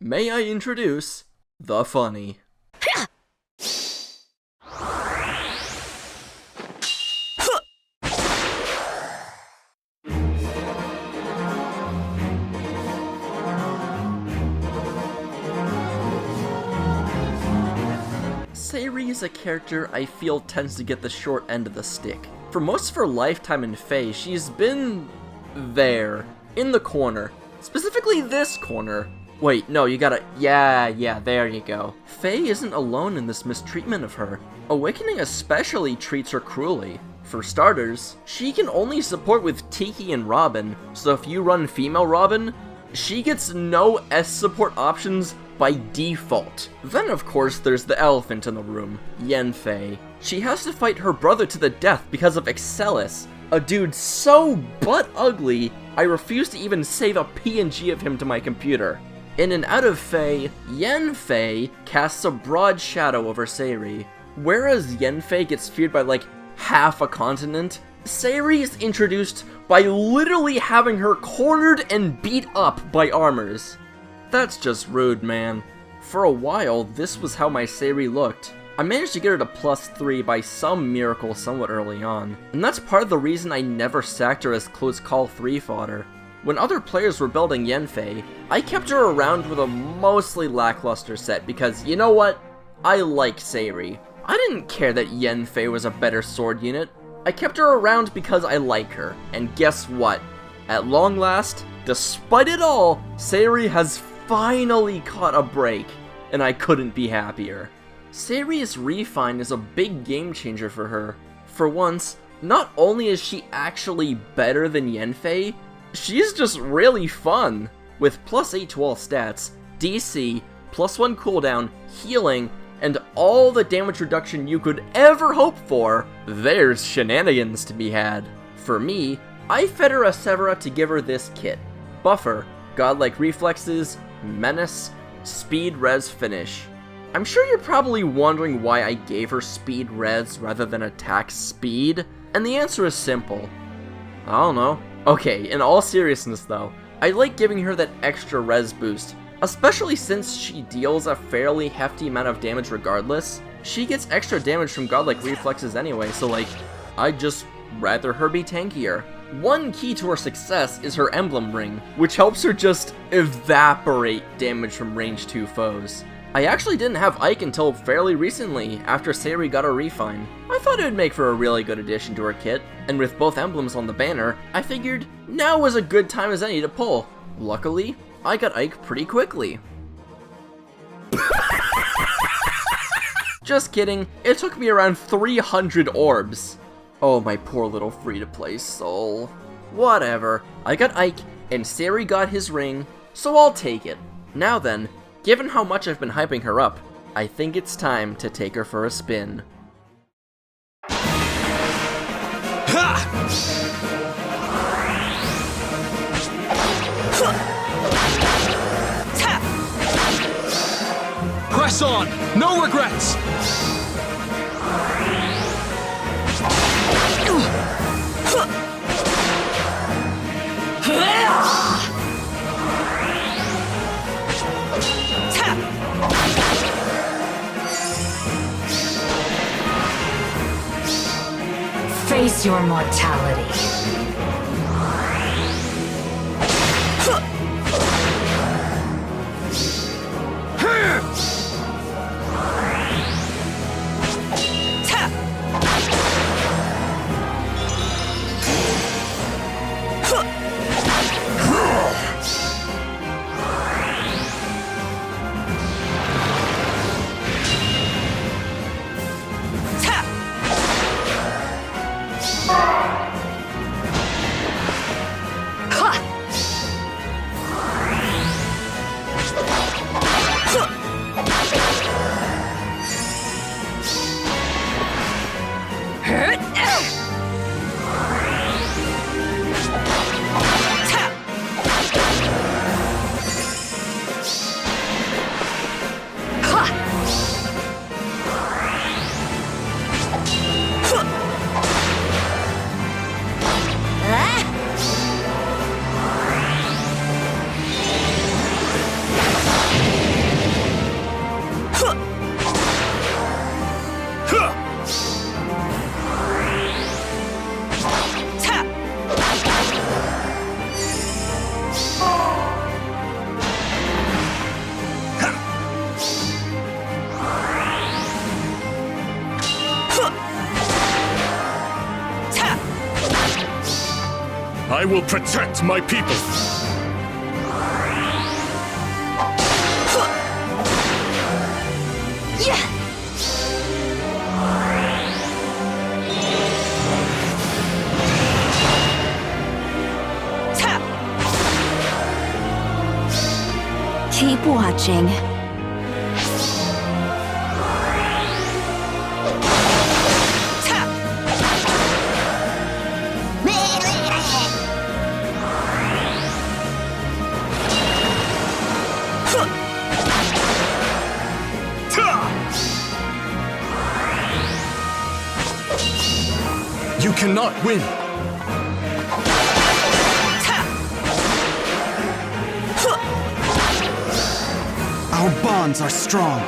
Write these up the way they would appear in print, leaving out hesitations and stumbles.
may I introduce the funny. Sayuri is a character I feel tends to get the short end of the stick. For most of her lifetime in Fae, she's been there, in the corner. Specifically this corner. Wait, no, you gotta, yeah, there you go. Fae isn't alone in this mistreatment of her. Awakening especially treats her cruelly. For starters, she can only support with Tiki and Robin, so if you run female Robin, she gets no S support options by default. Then of course there's the elephant in the room, Yanfei. She has to fight her brother to the death because of Excellus, a dude so butt ugly, I refuse to even save a PNG of him to my computer. In and out of Fae, Yanfei casts a broad shadow over Sayuri. Whereas Yanfei gets feared by like half a continent, Sayuri is introduced by literally having her cornered and beat up by armors. That's just rude, man. For a while, this was how my Sayuri looked. I managed to get her to +3 by some miracle somewhat early on, and that's part of the reason I never sacked her as close call 3 fodder. When other players were building Yanfei, I kept her around with a mostly lackluster set because, you know what? I like Sayuri. I didn't care that Yanfei was a better sword unit. I kept her around because I like her, and guess what? At long last, despite it all, Sayuri has finally caught a break, and I couldn't be happier. Sayuri's refine is a big game changer for her. For once, not only is she actually better than Yanfei, she's just really fun. With +8 to all stats, DC, +1 cooldown, healing, and all the damage reduction you could ever hope for, there's shenanigans to be had. For me, I fed her a Severa to give her this kit. Buffer, godlike reflexes, menace, speed res finish. I'm sure you're probably wondering why I gave her speed res rather than attack speed, and the answer is simple. I don't know. Okay, in all seriousness though, I like giving her that extra res boost, especially since she deals a fairly hefty amount of damage regardless. She gets extra damage from godlike reflexes anyway, so like, I'd just rather her be tankier. One key to her success is her Emblem ring, which helps her just evaporate damage from range 2 foes. I actually didn't have Ike until fairly recently, after Sayuri got her refine. I thought it would make for a really good addition to her kit, and with both emblems on the banner, I figured now was a good time as any to pull. Luckily, I got Ike pretty quickly. Just kidding, it took me around 300 orbs. Oh, my poor little free-to-play soul. Whatever, I got Ike, and Sayuri got his ring, so I'll take it. Now then, given how much I've been hyping her up, I think it's time to take her for a spin. Press on! No regrets! Face your mortality. I will protect my people. Keep watching. You cannot win. Our bonds are strong.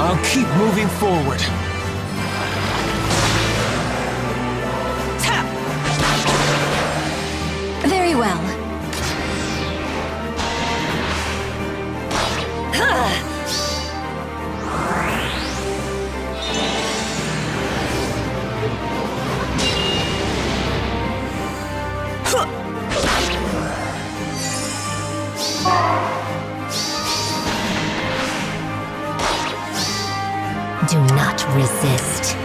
I'll keep moving forward. Very well. Do not resist.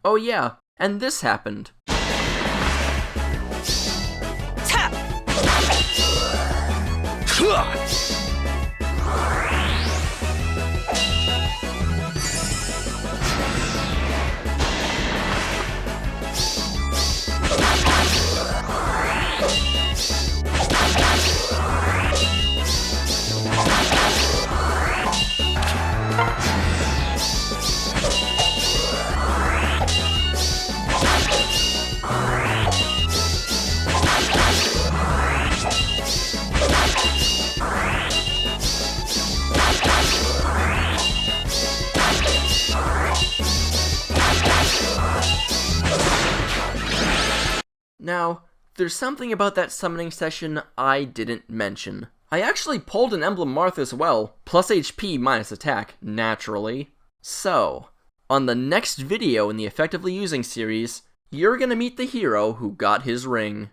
Oh yeah, and this happened. Now, there's something about that summoning session I didn't mention. I actually pulled an Emblem Marth as well, plus HP minus attack, naturally. So, on the next video in the Effectively Using series, you're gonna meet the hero who got his ring.